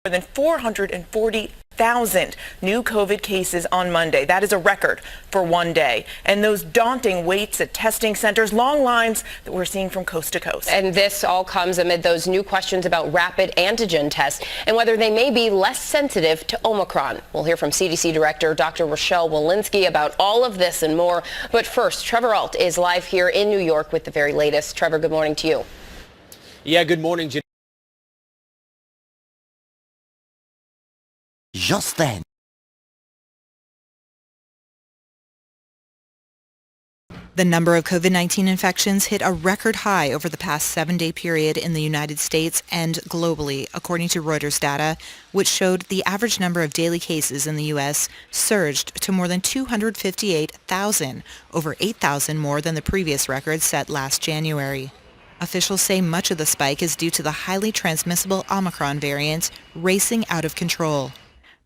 More than 440,000 new COVID cases on Monday. That is a record for one day. And those daunting waits at testing centers, long lines that we're seeing from coast to coast. And this all comes amid those new questions about rapid antigen tests and whether they may be less sensitive to Omicron. We'll hear from CDC Director Dr. Rochelle Walensky about all of this and more. But first, Trevor Ault is live here in New York with the very latest. Trevor, good morning to you. Yeah, good morning, Jen. Just then. The number of COVID-19 infections hit a record high over the past 7-day period in the United States and globally, according to Reuters data, which showed the average number of daily cases in the U.S. surged to more than 258,000, over 8,000 more than the previous record set last January. Officials say much of the spike is due to the highly transmissible Omicron variant racing out of control.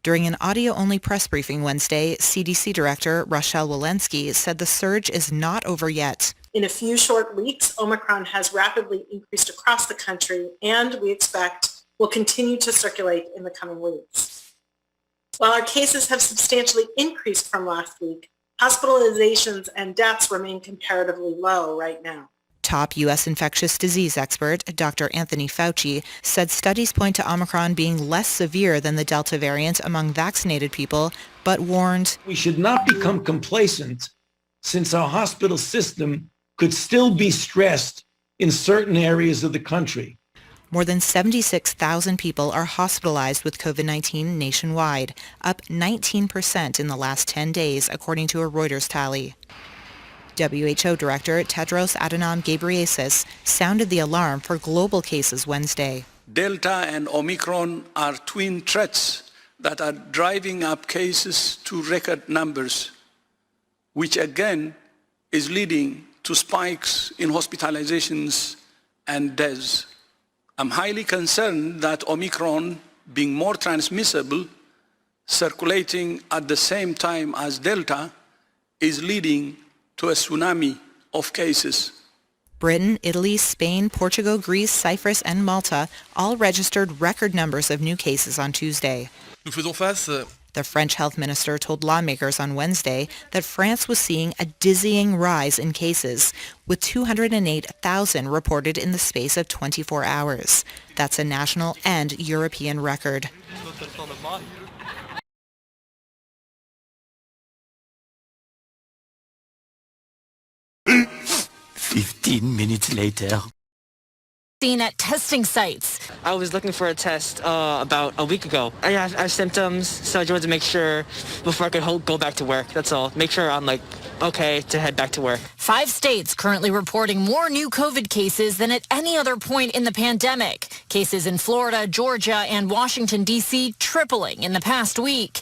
During an audio-only press briefing Wednesday, CDC Director Rochelle Walensky said the surge is not over yet. In a few short weeks, Omicron has rapidly increased across the country, and we expect will continue to circulate in the coming weeks. While our cases have substantially increased from last week, hospitalizations and deaths remain comparatively low right now. Top U.S. infectious disease expert Dr. Anthony Fauci said studies point to Omicron being less severe than the Delta variant among vaccinated people, but warned, "We should not become complacent since our hospital system could still be stressed in certain areas of the country." More than 76,000 people are hospitalized with COVID-19 nationwide, up 19% in the last 10 days, according to a Reuters tally. WHO Director Tedros Adhanom Ghebreyesus sounded the alarm for global cases Wednesday. Delta and Omicron are twin threats that are driving up cases to record numbers, which again is leading to spikes in hospitalizations and deaths. I'm highly concerned that Omicron, being more transmissible, circulating at the same time as Delta, is leading to a tsunami of cases. Britain, Italy, Spain, Portugal, Greece, Cyprus, and Malta all registered record numbers of new cases on Tuesday. Nous faisons face. The French health minister told lawmakers on Wednesday that France was seeing a dizzying rise in cases, with 208,000 reported in the space of 24 hours. That's a national and European record. 15 minutes later. Seen at testing sites. I was looking for a test about a week ago. I have symptoms, so I just wanted to make sure before I could go back to work. That's all. Make sure I'm okay to head back to work. 5 states currently reporting more new COVID cases than at any other point in the pandemic. Cases in Florida, Georgia, and Washington, D.C. tripling in the past week.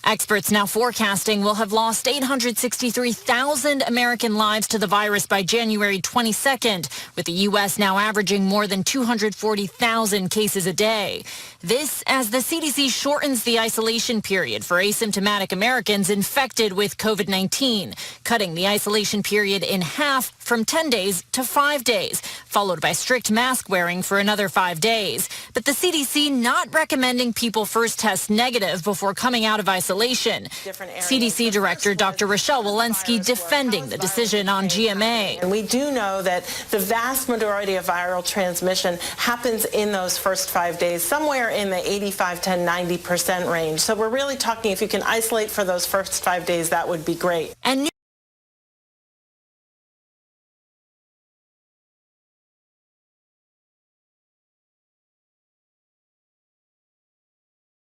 Experts now forecasting we'll have lost 863,000 American lives to the virus by January 22nd, with the U.S. now averaging more than 240,000 cases a day. This as the CDC shortens the isolation period for asymptomatic Americans infected with COVID-19, cutting the isolation period in half from 10 days to 5 days, followed by strict mask wearing for another 5 days. But the CDC not recommending people first test negative before coming out of isolation. CDC Director Dr. Rochelle Walensky defending the decision on GMA. And we do know that the vast majority of viral transmission happens in those first 5 days, somewhere in the 85 to 90% range. So we're really talking, if you can isolate for those first 5 days, that would be great. And